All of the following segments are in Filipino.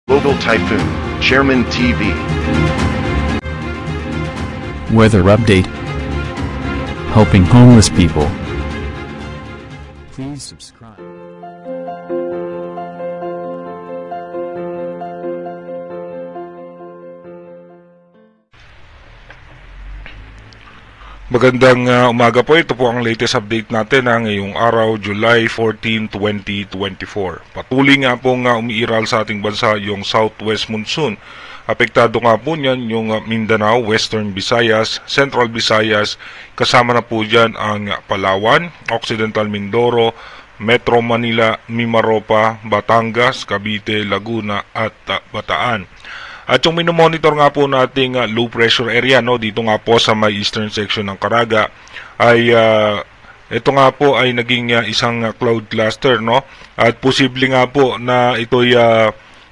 Global Typhoon, Chairman TV. Weather update. Helping homeless people. Please subscribe. Magandang umaga po. Ito po ang latest update natin ngayong araw, July 14, 2024. Patuloy nga pong umiiral sa ating bansa yung southwest monsoon. Apektado nga po niyan yung Mindanao, Western Visayas, Central Visayas, kasama na po dyan ang Palawan, Occidental Mindoro, Metro Manila, Mimaropa, Batangas, Cavite, Laguna at Bataan. At yung minomonitor nga po nating low pressure area dito nga po sa may eastern section ng Caraga ay ito nga po ay naging isang cloud cluster at posible nga po na ito'y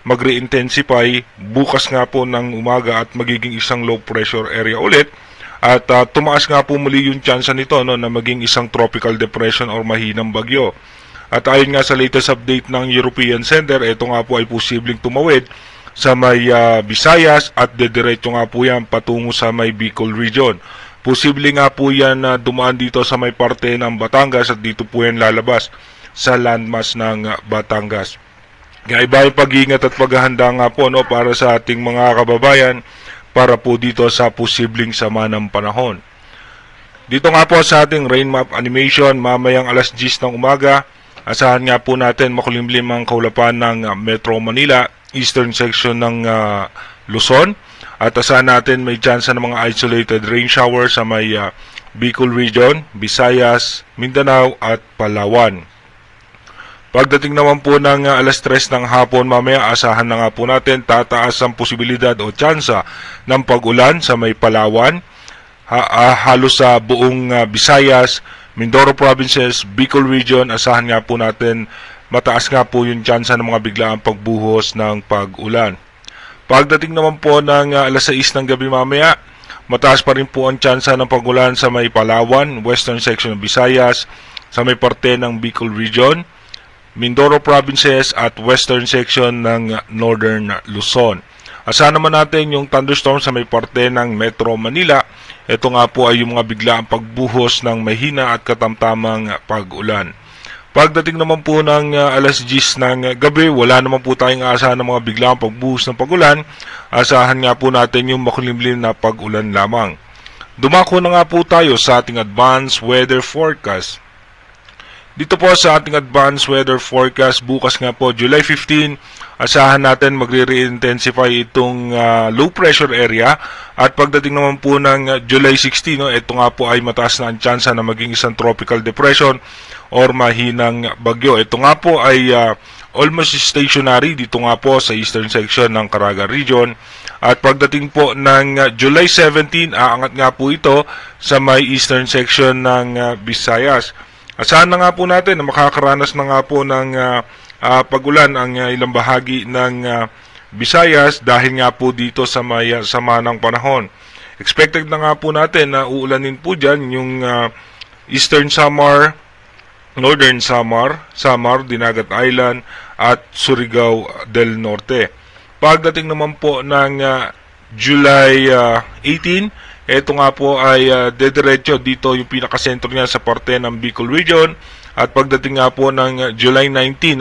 magre-intensify bukas nga po ng umaga at magiging isang low pressure area ulit at tumaas nga po muli yung chance nito na maging isang tropical depression or mahinang bagyo. At ayon nga sa latest update ng European Center, ito nga po ay posibleng tumawid sa may Visayas at dediretso nga po yan patungo sa may Bicol region. Posible nga po yan na dumaan dito sa may parte ng Batangas at dito po yan lalabas sa landmass ng Batangas. Kaya iba yung pag-iingat at paghahanda nga po para sa ating mga kababayan para po dito sa posibleng sama ng panahon. Dito nga po sa ating rain map animation mamayang alas 10 ng umaga, asahan nga po natin makulimlim ang kaulapan ng Metro Manila, eastern section ng Luzon, at asahan natin may chance ng mga isolated rain shower sa may Bicol region, Visayas, Mindanao at Palawan. Pagdating naman po ng alas 3 ng hapon mamaya, asahan na nga po natin tataas ang posibilidad o tsansa ng pag-ulan sa may Palawan, halos sa buong Visayas, Mindoro provinces, Bicol region. Asahan nga po natin mataas nga po yung tsansa ng mga biglaang pagbuhos ng pag-ulan. Pagdating naman po ng alas 6 ng gabi mamaya, mataas pa rin po ang tsansa ng pag-ulan sa may Palawan, western section ng Visayas, sa may parte ng Bicol region, Mindoro provinces at western section ng northern Luzon. Asahan naman natin yung thunderstorm sa may parte ng Metro Manila. Ito nga po ay yung mga biglaang pagbuhos ng mahina at katamtamang pag-ulan. Pagdating naman po ng alas 10 ng gabi, wala naman po tayong aasahan ng mga biglaang pagbuhos ng pag-ulan. Asahan nga po natin yung makulimlim na pag-ulan lamang. Dumako na nga po tayo sa ating advanced weather forecast. Dito po sa ating advanced weather forecast, bukas nga po July 15, asahan natin magre-intensify itong low pressure area. At pagdating naman po ng July 16, ito nga po ay mataas na ang tsansa na maging isang tropical depression or mahinang bagyo. Ito nga po ay almost stationary dito nga po sa eastern section ng Caraga region. At pagdating po ng July 17, aangat nga po ito sa may eastern section ng Visayas. Asahan na nga po natin na makakaranas na nga po ng pag-ulan ang ilang bahagi ng Visayas dahil nga po dito sa may sama ng panahon. Expected na nga po natin na uulanin po dyan yung Eastern Samar, Northern Samar, Dinagat Island at Surigao del Norte. Pagdating naman po ng July 18, ito nga po ay dediretso dito yung pinakasentro niya sa parte ng Bicol region. At pagdating nga po ng July 19,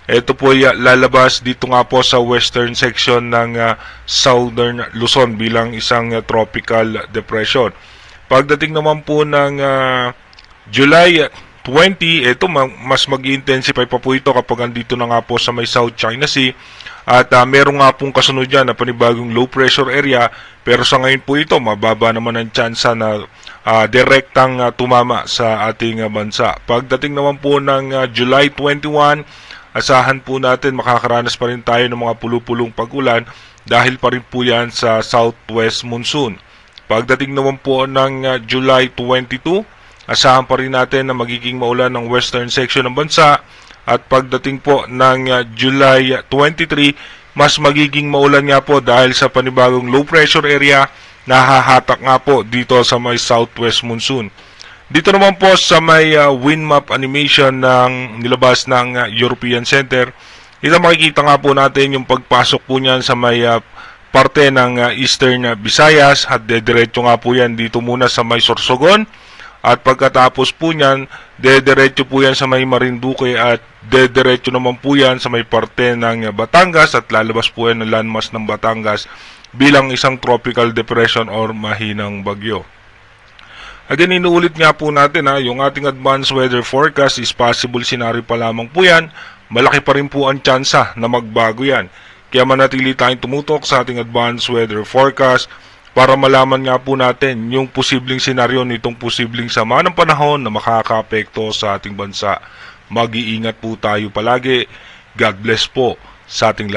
ito po ay lalabas dito nga po sa western section ng southern Luzon bilang isang tropical depression. Pagdating naman po ng July 20, ito mas mag-intensify pa po ito kapag andito na nga po sa may South China Sea. At meron nga pong kasunod dyan na panibagong low pressure area, pero sa ngayon po ito mababa naman ang tsansa na direktang tumama sa ating bansa. Pagdating naman po ng July 21, asahan po natin makakaranas pa rin tayo ng mga pulupulong pag-ulan dahil pa rin po yan sa southwest monsoon. Pagdating naman po ng July 22, asahan pa rin natin na magiging maulan ng western section ng bansa. At pagdating po ng July 23, mas magiging maulan nga po dahil sa panibagong low pressure area na hahatak nga po dito sa may southwest monsoon. Dito naman po sa may wind map animation ng nilabas ng European Center, Dito makikita nga po natin yung pagpasok po niyan sa may parte ng Eastern Visayas at dediretso nga po yan dito muna sa may Sorsogon. At pagkatapos po niyan, dediretso po yan sa may Marinduque at dediretso naman po yan sa may parte ng Batangas at lalabas po yan ng landmass ng Batangas bilang isang tropical depression or mahinang bagyo. Again, inuulit nga po natin yung ating advanced weather forecast is possible scenario pa lamang po yan. Malaki pa rin po ang tsansa na magbago yan. Kaya manatili tayong tumutok sa ating advanced weather forecast para malaman nga po natin yung posibleng senaryo nitong posibleng sama ng panahon na makakaapekto sa ating bansa. Mag-iingat po tayo palagi. God bless po sa ating lahat.